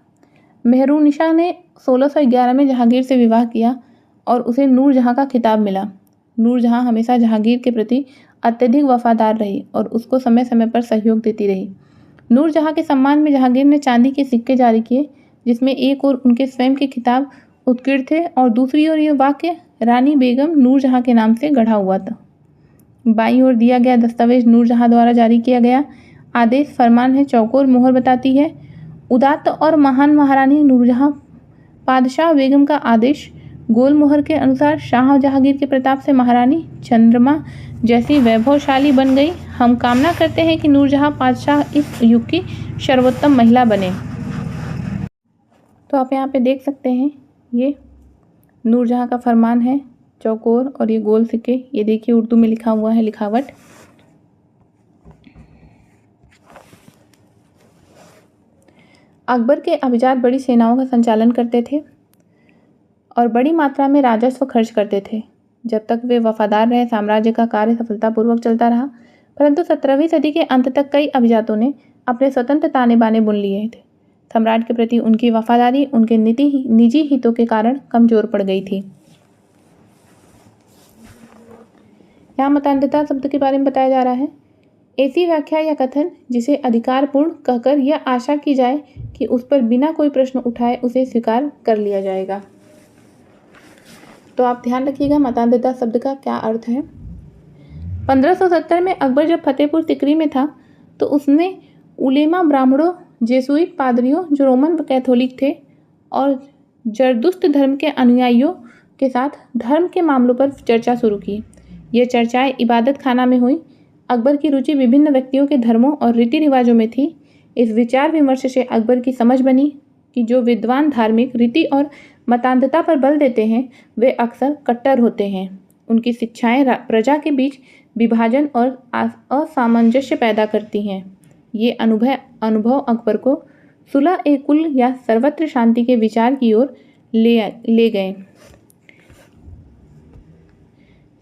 मेहरुनिशा ने 1611 में जहांगीर से विवाह किया और उसे नूरजहां का खिताब मिला। नूरजहां हमेशा जहांगीर के प्रति अत्यधिक वफादार रही और उसको समय समय पर सहयोग देती रही। नूरजहां के सम्मान में जहांगीर ने चांदी के सिक्के जारी किए, जिसमें एक ओर उनके स्वयं के खिताब उत्कीर्ण थे और दूसरी ओर यह वाक्य रानी बेगम नूरजहां के नाम से गढ़ा हुआ था। बाईं ओर दिया गया दस्तावेज नूरजहां द्वारा जारी किया गया आदेश फरमान है, चौकोर मोहर बताती है। उदात्त और महान महारानी नूरजहां पादशाह बेगम का आदेश गोल मोहर के अनुसार शाह जहांगीर के प्रताप से महारानी चंद्रमा जैसी वैभवशाली बन गई। हम कामना करते हैं कि नूरजहां पादशाह इस युग की सर्वोत्तम महिला बने। तो आप यहाँ पे देख सकते हैं, ये नूरजहां का फरमान है, चौकोर और ये गोल सिक्के। ये देखिए उर्दू में लिखा हुआ है लिखावट। अकबर के अभिजात बड़ी सेनाओं का संचालन करते थे और बड़ी मात्रा में राजस्व खर्च करते थे। जब तक वे वफादार रहे, साम्राज्य का कार्य सफलतापूर्वक चलता रहा। परंतु 17वीं सदी के अंत तक कई अभिजातों ने अपने स्वतंत्र ताने बाने बुन लिए थे। सम्राट के प्रति उनकी वफादारी उनके निजी हितों के कारण कमजोर पड़ गई थी। यहाँ मतान्धता शब्द के बारे में बताया जा रहा है। ऐसी व्याख्या या कथन जिसे अधिकारपूर्ण कहकर यह आशा की जाए कि उस पर बिना कोई प्रश्न उठाए उसे स्वीकार कर लिया जाएगा। तो आप ध्यान रखिएगा मतान्धता शब्द का क्या अर्थ है। 1570 में अकबर जब फतेहपुर सिकरी में था तो उसने उलेमा, ब्राह्मणों, जेसुइट पादरियों जो रोमन कैथोलिक थे और जरदुश्त धर्म के अनुयायियों के साथ धर्म के मामलों पर चर्चा शुरू की। यह चर्चाएं इबादत खाना में हुई। अकबर की रुचि विभिन्न व्यक्तियों के धर्मों और रीति रिवाजों में थी। इस विचार विमर्श से अकबर की समझ बनी कि जो विद्वान धार्मिक रीति और मतान्धता पर बल देते हैं वे अक्सर कट्टर होते हैं। उनकी शिक्षाएं प्रजा के बीच विभाजन और असामंजस्य पैदा करती हैं। ये अनुभव अकबर को सुलह ए कुल या सर्वत्र शांति के विचार की ओर ले गए।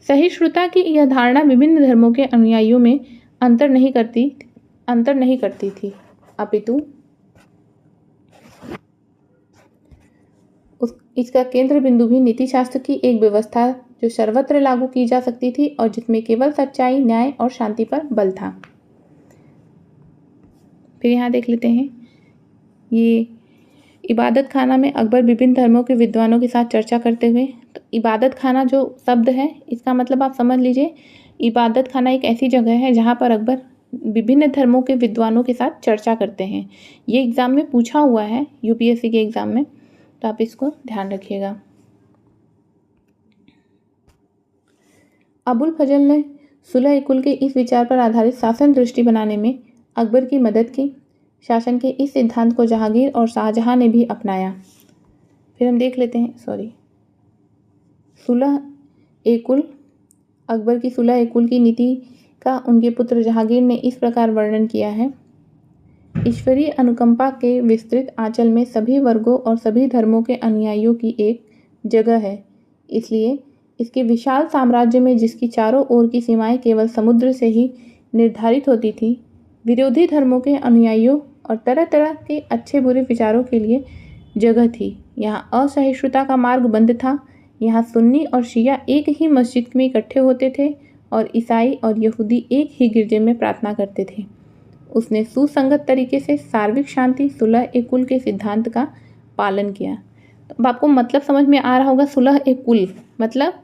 सहिष्णुता की यह धारणा विभिन्न धर्मों के अनुयायियों में अंतर नहीं करती थी, अपितु इसका केंद्र बिंदु भी नीतिशास्त्र की एक व्यवस्था जो सर्वत्र लागू की जा सकती थी और जिसमें केवल सच्चाई, न्याय और शांति पर बल था। फिर यहाँ देख लेते हैं, ये इबादत खाना में अकबर विभिन्न धर्मों के विद्वानों के साथ चर्चा करते हुए। तो इबादत खाना जो शब्द है इसका मतलब आप समझ लीजिए, इबादत खाना एक ऐसी जगह है जहाँ पर अकबर विभिन्न धर्मों के विद्वानों के साथ चर्चा करते हैं। ये एग्ज़ाम में पूछा हुआ है, यूपीएससी के एग्ज़ाम में, तो आप इसको ध्यान रखिएगा। अबुल फजल ने सुलह-ए-कुल के इस विचार पर आधारित शासन दृष्टि बनाने में अकबर की मदद की। शासन के इस सिद्धांत को जहांगीर और शाहजहां ने भी अपनाया। फिर हम देख लेते हैं सुलह-ए-कुल। अकबर की सुलह-ए-कुल की नीति का उनके पुत्र जहांगीर ने इस प्रकार वर्णन किया है। ईश्वरीय अनुकंपा के विस्तृत आंचल में सभी वर्गों और सभी धर्मों के अनुयायियों की एक जगह है। इसलिए इसके विशाल साम्राज्य में, जिसकी चारों ओर की सीमाएं केवल समुद्र से ही निर्धारित होती थी, विरोधी धर्मों के अनुयायियों और तरह तरह के अच्छे बुरे विचारों के लिए जगह थी। यहाँ असहिष्णुता का मार्ग बंद था। यहाँ सुन्नी और शिया एक ही मस्जिद में इकट्ठे होते थे और ईसाई और यहूदी एक ही गिरजे में प्रार्थना करते थे। उसने सुसंगत तरीके से सार्विक शांति, सुलह ए कुल के सिद्धांत का पालन किया। तो अब आपको मतलब समझ में आ रहा होगा, सुलह ए कुल मतलब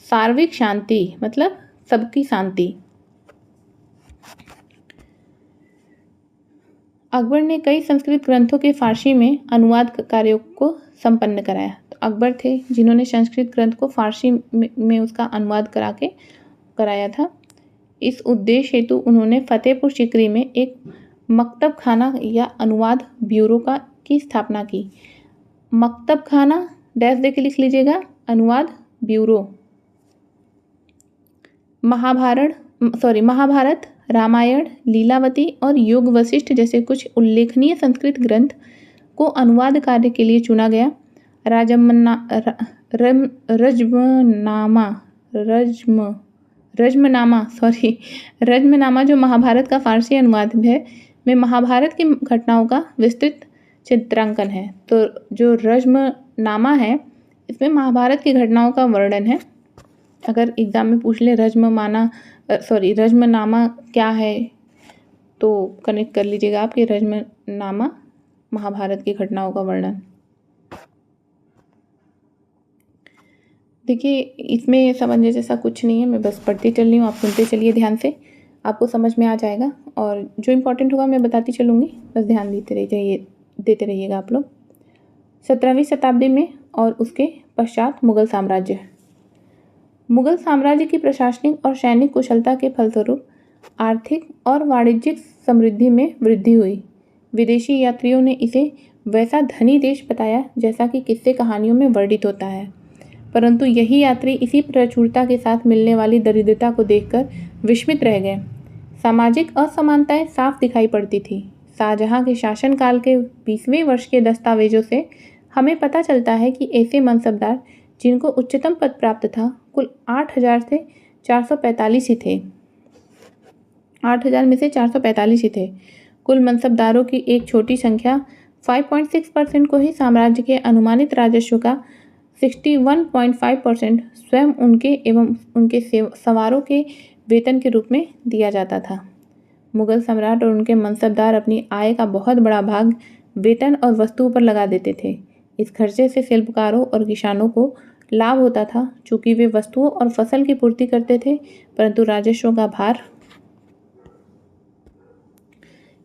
सार्विक शांति, मतलब सबकी शांति। अकबर ने कई संस्कृत ग्रंथों के फारसी में अनुवाद कार्यों को संपन्न कराया। तो अकबर थे जिन्होंने संस्कृत ग्रंथ को फारसी में उसका अनुवाद कराया था। इस उद्देश्य हेतु उन्होंने फतेहपुर सीकरी में एक मकतब खाना या अनुवाद ब्यूरो की स्थापना की। मकतब खाना डैश दे के लिख लीजिएगा, अनुवाद ब्यूरो। महाभारत, रामायण, लीलावती और योग वशिष्ठ जैसे कुछ उल्लेखनीय संस्कृत ग्रंथ को अनुवाद कार्य के लिए चुना गया। रज्मनामा जो महाभारत का फारसी अनुवाद है, में महाभारत की घटनाओं का विस्तृत चित्रांकन है। तो जो रज्मनामा है, इसमें महाभारत की घटनाओं का वर्णन है। अगर एग्जाम में पूछ ले रज्मनामा क्या है, तो कनेक्ट कर लीजिएगा आप कि रज्मनामा महाभारत की घटनाओं का वर्णन। देखिए, इसमें समझने जैसा कुछ नहीं है, मैं बस पढ़ती चल रही हूँ, आप सुनते चलिए ध्यान से, आपको समझ में आ जाएगा। और जो इम्पोर्टेंट होगा मैं बताती चलूँगी, बस ध्यान देते रहिएगा आप लोग। 17वीं शताब्दी में और उसके पश्चात मुगल साम्राज्य की प्रशासनिक और सैनिक कुशलता के फलस्वरूप आर्थिक और वाणिज्यिक समृद्धि में वृद्धि हुई। विदेशी यात्रियों ने इसे वैसा धनी देश बताया जैसा कि किस्से कहानियों में वर्णित होता है, परंतु यही यात्री इसी प्रचुरता के साथ मिलने वाली दरिद्रता को देखकर विस्मित रह गए। सामाजिक असमानताएं साफ दिखाई पड़ती थी। शाहजहां के शासनकाल के 20वें वर्ष के दस्तावेजों से हमें पता चलता है कि ऐसे मनसबदार जिनको उच्चतम पद प्राप्त था, कुल 8000 से 445 ही थे। 8000 में से 445 ही थे। कुल मनसबदारों की एक छोटी संख्या 5.6% को ही साम्राज्य के अनुमानित राजस्व का 61.5% स्वयं उनके एवं उनके सवारों के वेतन के रूप में दिया जाता था। मुगल सम्राट और उनके मनसबदार अपनी आय का बहुत बड़ा भाग वेतन और वस्तुओं पर लगा देते थे। इस खर्चे से शिल्पकारों और किसानों को लाभ होता था, चूँकि वे वस्तुओं और फसल की पूर्ति करते थे, परंतु राजस्व का भार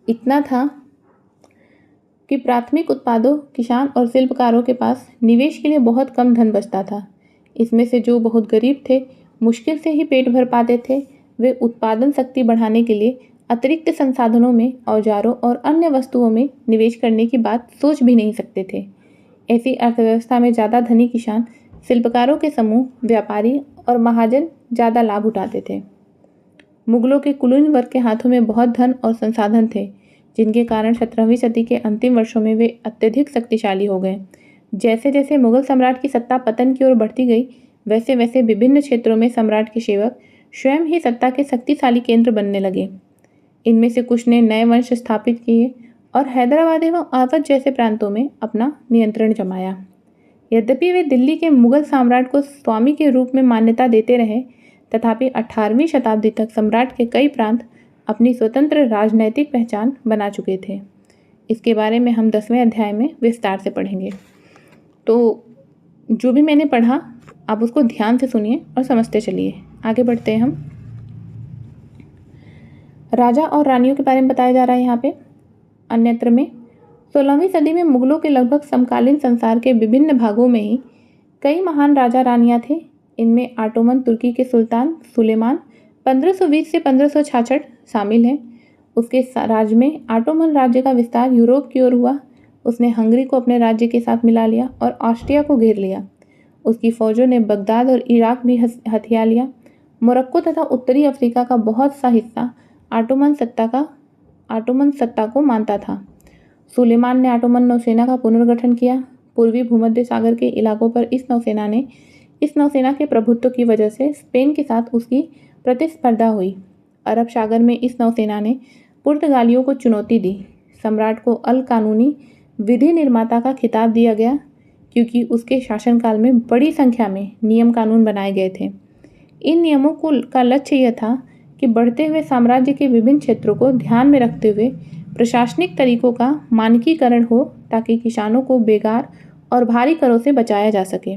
इतना था कि प्राथमिक उत्पादों, किसान और शिल्पकारों के पास निवेश के लिए बहुत कम धन बचता था। इसमें से जो बहुत गरीब थे, मुश्किल से ही पेट भर पाते थे, वे उत्पादन शक्ति बढ़ाने के लिए अतिरिक्त संसाधनों में, औजारों और अन्य वस्तुओं में निवेश करने की बात सोच भी नहीं सकते थे। ऐसी अर्थव्यवस्था में ज़्यादा धनी किसान, शिल्पकारों के समूह, व्यापारी और महाजन ज़्यादा लाभ उठाते थे। मुगलों के कुलीन वर्ग के हाथों में बहुत धन और संसाधन थे, जिनके कारण 17वीं सदी के अंतिम वर्षों में वे अत्यधिक शक्तिशाली हो गए। जैसे जैसे मुगल सम्राट की सत्ता पतन की ओर बढ़ती गई, वैसे वैसे विभिन्न क्षेत्रों में सम्राट के सेवक स्वयं ही सत्ता के शक्तिशाली केंद्र बनने लगे। इनमें से कुछ ने नए वंश स्थापित किए और हैदराबाद एवं अवध जैसे प्रांतों में अपना नियंत्रण जमाया। यद्यपि वे दिल्ली के मुगल सम्राट को स्वामी के रूप में मान्यता देते रहे, तथापि 18वीं शताब्दी तक सम्राट के कई प्रांत अपनी स्वतंत्र राजनैतिक पहचान बना चुके थे। इसके बारे में हम 10वें अध्याय में विस्तार से पढ़ेंगे। तो जो भी मैंने पढ़ा, आप उसको ध्यान से सुनिए और समझते चलिए। आगे बढ़ते हैं हम। राजा और रानियों के बारे में बताया जा रहा है यहाँ पे। अन्यत्र में 16वीं सदी में मुगलों के लगभग समकालीन संसार के विभिन्न भागों में ही कई महान राजा रानियाँ थे। इनमें ऑटोमन तुर्की के सुल्तान सुलेमान 1520 से 1566 शामिल हैं। उसके राज्य में ऑटोमन राज्य का विस्तार यूरोप की ओर हुआ। उसने हंगरी को अपने राज्य के साथ मिला लिया और ऑस्ट्रिया को घेर लिया। उसकी फौजों ने बगदाद और इराक भी हथिया लिया। मोरक्को तथा उत्तरी अफ्रीका का बहुत सा हिस्सा ऑटोमन सत्ता को मानता था। सुलेमान ने ऑटोमन नौसेना का पुनर्गठन किया। पूर्वी भूमध्य सागर के इलाकों पर इस नौसेना के प्रभुत्व की वजह से स्पेन के साथ उसकी प्रतिस्पर्धा हुई। अरब सागर में इस नौसेना ने पुर्तगालियों को चुनौती दी। सम्राट को अल कानूनी विधि निर्माता का खिताब दिया गया क्योंकि उसके शासनकाल में बड़ी संख्या में नियम कानून बनाए गए थे। इन नियमों का लक्ष्य यह था कि बढ़ते हुए साम्राज्य के विभिन्न क्षेत्रों को ध्यान में रखते हुए प्रशासनिक तरीकों का मानकीकरण हो ताकि किसानों को बेगार और भारी करों से बचाया जा सके।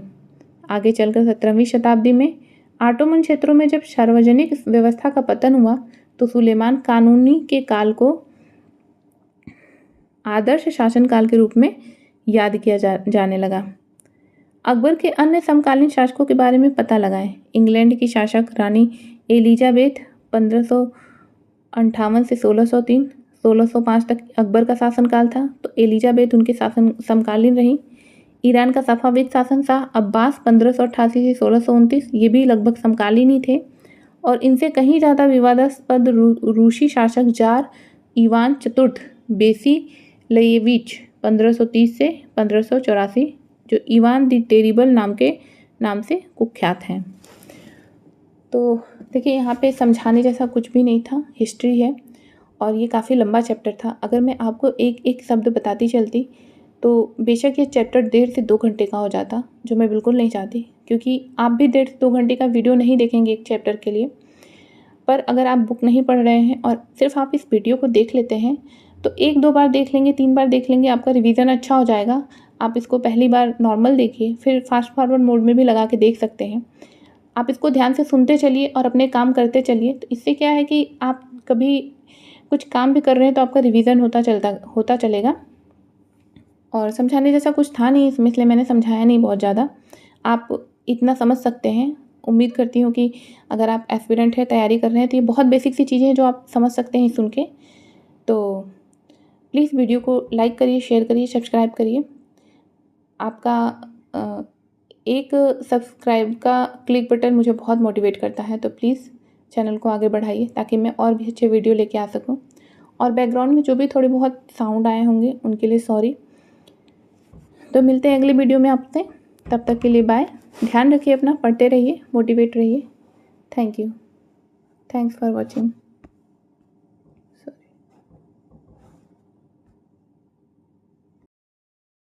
आगे चलकर 17वीं शताब्दी में ऑटोमन क्षेत्रों में जब सार्वजनिक व्यवस्था का पतन हुआ तो सुलेमान कानूनी के काल को आदर्श शासनकाल के रूप में याद किया जाने लगा। अकबर के अन्य समकालीन शासकों के बारे में पता लगाएं। इंग्लैंड की शासक रानी एलिजाबेथ 1558 से 1603, 1605 तक अकबर का शासनकाल था, तो एलिजाबेथ उनके शासन समकालीन रही। ईरान का सफाविद शासन शाह अब्बास 1588 से 1629, ये भी लगभग समकालीन ही थे। और इनसे कहीं ज़्यादा विवादास्पद रूसी शासक जार इवान चतुर्थ बेसिलेविच 1530 से 1584, जो इवान द टेरिबल नाम से कुख्यात हैं। तो देखिए यहाँ पे समझाने जैसा कुछ भी नहीं था, हिस्ट्री है और ये काफ़ी लंबा चैप्टर था। अगर मैं आपको एक एक शब्द बताती चलती तो बेशक ये चैप्टर 1.5 से 2 घंटे का हो जाता, जो मैं बिल्कुल नहीं चाहती, क्योंकि आप भी 1.5 से 2 घंटे का वीडियो नहीं देखेंगे एक चैप्टर के लिए। पर अगर आप बुक नहीं पढ़ रहे हैं और सिर्फ आप इस वीडियो को देख लेते हैं तो 1-2 बार देख लेंगे, 3 बार देख लेंगे, आपका रिवीजन अच्छा हो जाएगा। आप इसको पहली बार नॉर्मल देखिए, फिर फास्ट फॉरवर्ड मोड में भी लगा के देख सकते हैं। आप इसको ध्यान से सुनते चलिए और अपने काम करते चलिए। तो इससे क्या है कि आप कभी कुछ काम भी कर रहे हैं तो आपका रिवीजन होता चलेगा। और समझाने जैसा कुछ था नहीं इसमें, इसलिए मैंने समझाया नहीं बहुत ज़्यादा। आप इतना समझ सकते हैं। उम्मीद करती हूँ कि अगर आप एस्पिरेंट है, तैयारी कर रहे हैं, तो ये बहुत बेसिक सी चीज़ें हैं जो आप समझ सकते हैं सुन के। तो प्लीज़ वीडियो को लाइक करिए, शेयर करिए, सब्सक्राइब करिए। आपका एक सब्सक्राइब का क्लिक बटन मुझे बहुत मोटिवेट करता है, तो प्लीज़ चैनल को आगे बढ़ाइए ताकि मैं और भी अच्छे वीडियो लेके आ सकूं। और बैकग्राउंड में जो भी थोड़े बहुत साउंड आए होंगे उनके लिए सॉरी। तो मिलते हैं अगले वीडियो में आपसे, तब तक के लिए बाय। ध्यान रखिए अपना, पढ़ते रहिए, मोटिवेट रहिए। Thank you, thanks for watching.